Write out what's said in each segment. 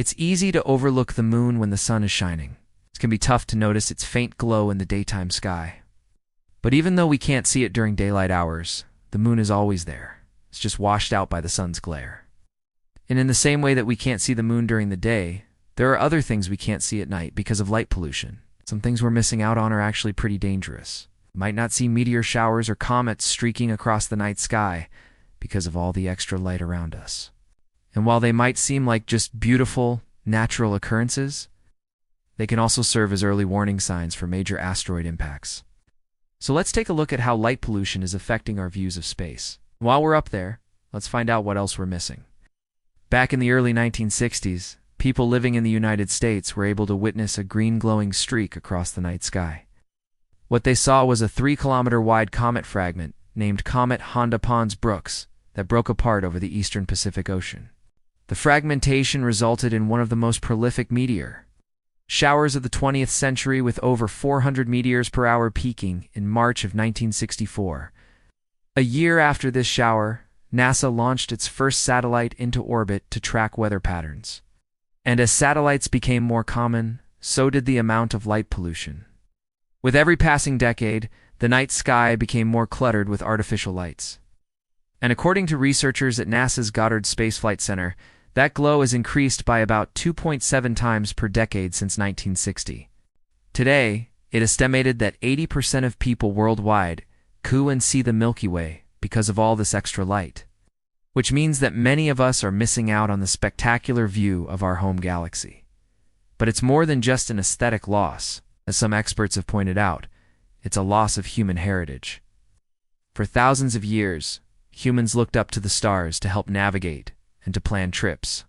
It's easy to overlook the moon when the sun is shining. It can be tough to notice its faint glow in the daytime sky. But even though we can't see it during daylight hours, the moon is always there. It's just washed out by the sun's glare. And in the same way that we can't see the moon during the day, there are other things we can't see at night because of light pollution. Some things we're missing out on are actually pretty dangerous. We might not see meteor showers or comets streaking across the night sky because of all the extra light around us. And while they might seem like just beautiful, natural occurrences, they can also serve as early warning signs for major asteroid impacts. So let's take a look at how light pollution is affecting our views of space. While we're up there, let's find out what else we're missing. Back in the early 1960s, people living in the United States were able to witness a green glowing streak across the night sky. What they saw was a 3-kilometer-wide comet fragment named Comet Honda-Pons-Brooks that broke apart over the eastern Pacific Ocean. The fragmentation resulted in one of the most prolific meteor showers of the 20th century, with over 400 meteors per hour peaking in March of 1964. A year after this shower, NASA launched its first satellite into orbit to track weather patterns. And as satellites became more common, so did the amount of light pollution. With every passing decade, the night sky became more cluttered with artificial lights. And according to researchers at NASA's Goddard Space Flight Center, that glow has increased by about 2.7 times per decade since 1960. Today, it is estimated that 80% of people worldwide can't see the Milky Way because of all this extra light, which means that many of us are missing out on the spectacular view of our home galaxy. But it's more than just an aesthetic loss. As some experts have pointed out, it's a loss of human heritage. For thousands of years, humans looked up to the stars to help navigate and to plan trips.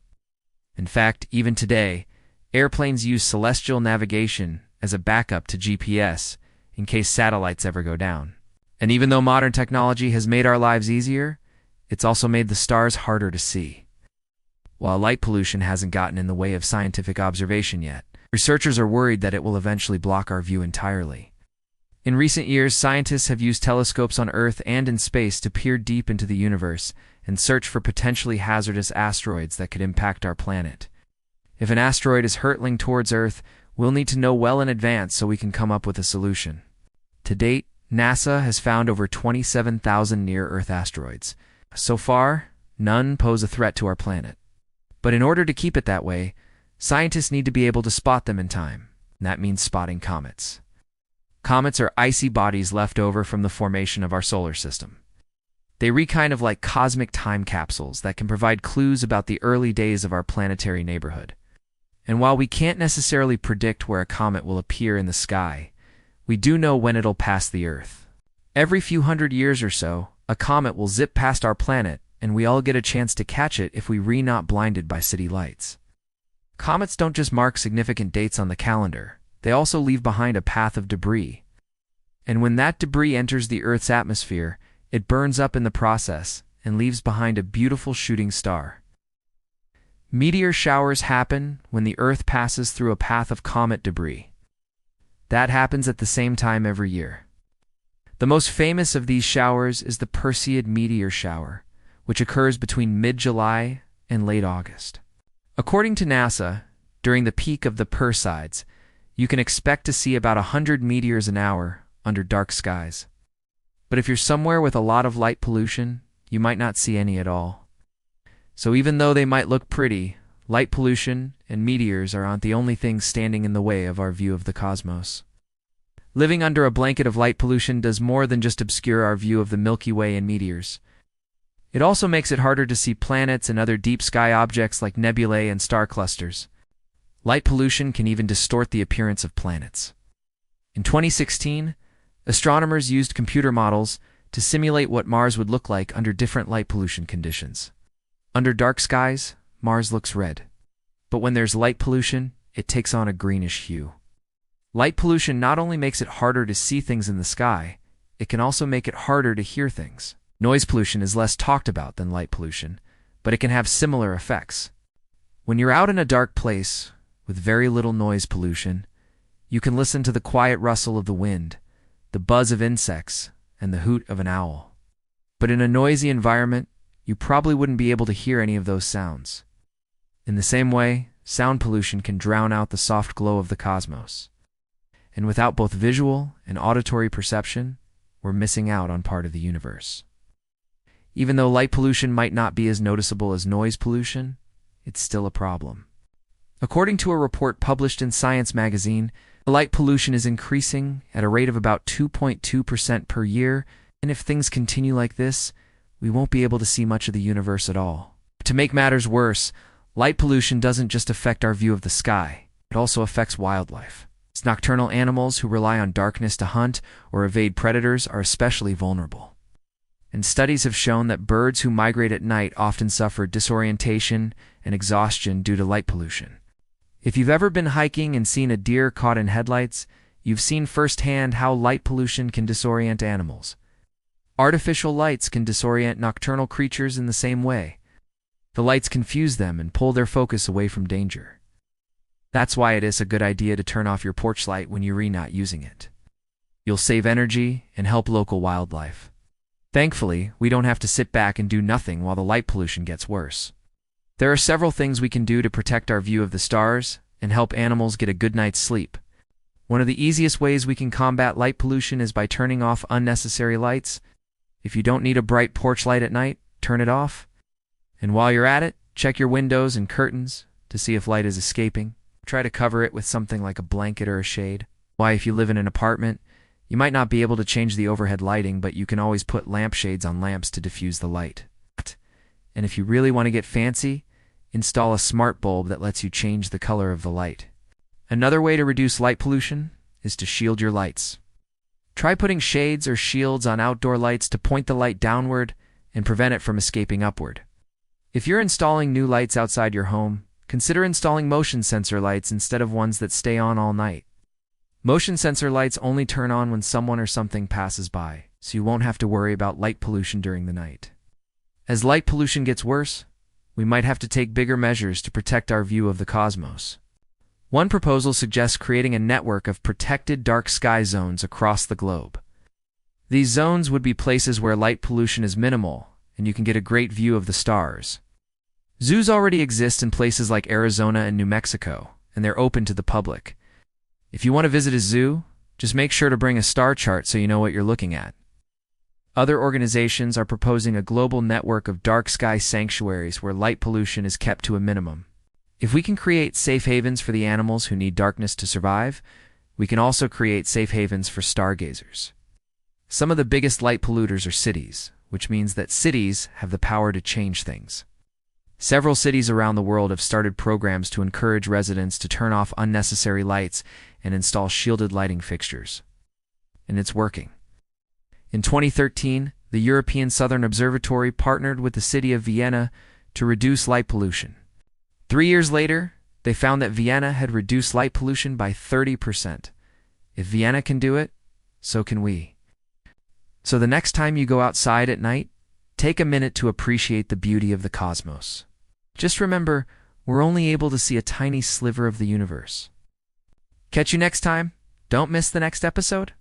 In fact, even today, airplanes use celestial navigation as a backup to GPS in case satellites ever go down. And even though modern technology has made our lives easier, it's also made the stars harder to see. While light pollution hasn't gotten in the way of scientific observation yet, researchers are worried that it will eventually block our view entirely. In recent years, scientists have used telescopes on Earth and in space to peer deep into the universe and search for potentially hazardous asteroids that could impact our planet. If an asteroid is hurtling towards Earth, we'll need to know well in advance so we can come up with a solution. To date, NASA has found over 27,000 near-Earth asteroids. So far, none pose a threat to our planet. But in order to keep it that way, scientists need to be able to spot them in time, and that means spotting comets. Comets are icy bodies left over from the formation of our solar system. They read kind of like cosmic time capsules that can provide clues about the early days of our planetary neighborhood. And while we can't necessarily predict where a comet will appear in the sky, we do know when it'll pass the Earth. Every few hundred years or so, a comet will zip past our planet, and we all get a chance to catch it if we're not blinded by city lights. Comets don't just mark significant dates on the calendar, they also leave behind a path of debris. And when that debris enters the Earth's atmosphere, it burns up in the process and leaves behind a beautiful shooting star. Meteor showers happen when the Earth passes through a path of comet debris. That happens at the same time every year. The most famous of these showers is the Perseid meteor shower, which occurs between mid-July and late August. According to NASA, during the peak of the Perseids, you can expect to see about 100 meteors an hour under dark skies. But if you're somewhere with a lot of light pollution, you might not see any at all. So even though they might look pretty, light pollution and meteors aren't the only things standing in the way of our view of the cosmos. Living under a blanket of light pollution does more than just obscure our view of the Milky Way and meteors. It also makes it harder to see planets and other deep sky objects like nebulae and star clusters. Light pollution can even distort the appearance of planets. In 2016, astronomers used computer models to simulate what Mars would look like under different light pollution conditions. Under dark skies, Mars looks red. But when there's light pollution, it takes on a greenish hue. Light pollution not only makes it harder to see things in the sky, it can also make it harder to hear things. Noise pollution is less talked about than light pollution, but it can have similar effects. When you're out in a dark place with very little noise pollution, you can listen to the quiet rustle of the wind, the buzz of insects, and the hoot of an owl. But in a noisy environment, you probably wouldn't be able to hear any of those sounds. In the same way, sound pollution can drown out the soft glow of the cosmos. And without both visual and auditory perception, we're missing out on part of the universe. Even though light pollution might not be as noticeable as noise pollution, it's still a problem. According to a report published in Science magazine, light pollution is increasing at a rate of about 2.2% per year, and if things continue like this, we won't be able to see much of the universe at all. To make matters worse, light pollution doesn't just affect our view of the sky, it also affects wildlife. Nocturnal animals who rely on darkness to hunt or evade predators are especially vulnerable. And studies have shown that birds who migrate at night often suffer disorientation and exhaustion due to light pollution. If you've ever been hiking and seen a deer caught in headlights, you've seen firsthand how light pollution can disorient animals. Artificial lights can disorient nocturnal creatures in the same way. The lights confuse them and pull their focus away from danger. That's why it is a good idea to turn off your porch light when you're not using it. You'll save energy and help local wildlife. Thankfully, we don't have to sit back and do nothing while the light pollution gets worse. There are several things we can do to protect our view of the stars and help animals get a good night's sleep. One of the easiest ways we can combat light pollution is by turning off unnecessary lights. If you don't need a bright porch light at night, turn it off. And while you're at it, check your windows and curtains to see if light is escaping. Try to cover it with something like a blanket or a shade. Why, if you live in an apartment, you might not be able to change the overhead lighting, but you can always put lampshades on lamps to diffuse the light. And if you really want to get fancy, install a smart bulb that lets you change the color of the light. Another way to reduce light pollution is to shield your lights. Try putting shades or shields on outdoor lights to point the light downward and prevent it from escaping upward. If you're installing new lights outside your home, consider installing motion sensor lights instead of ones that stay on all night. Motion sensor lights only turn on when someone or something passes by, so you won't have to worry about light pollution during the night. As light pollution gets worse, we might have to take bigger measures to protect our view of the cosmos. One proposal suggests creating a network of protected dark sky zones across the globe. These zones would be places where light pollution is minimal, and you can get a great view of the stars. Zoos already exist in places like Arizona and New Mexico, and they're open to the public. If you want to visit a zoo, just make sure to bring a star chart so you know what you're looking at. Other organizations are proposing a global network of dark sky sanctuaries where light pollution is kept to a minimum. If we can create safe havens for the animals who need darkness to survive, we can also create safe havens for stargazers. Some of the biggest light polluters are cities, which means that cities have the power to change things. Several cities around the world have started programs to encourage residents to turn off unnecessary lights and install shielded lighting fixtures. And it's working. In 2013, the European Southern Observatory partnered with the city of Vienna to reduce light pollution. 3 years later, they found that Vienna had reduced light pollution by 30%. If Vienna can do it, so can we. So the next time you go outside at night, take a minute to appreciate the beauty of the cosmos. Just remember, we're only able to see a tiny sliver of the universe. Catch you next time. Don't miss the next episode.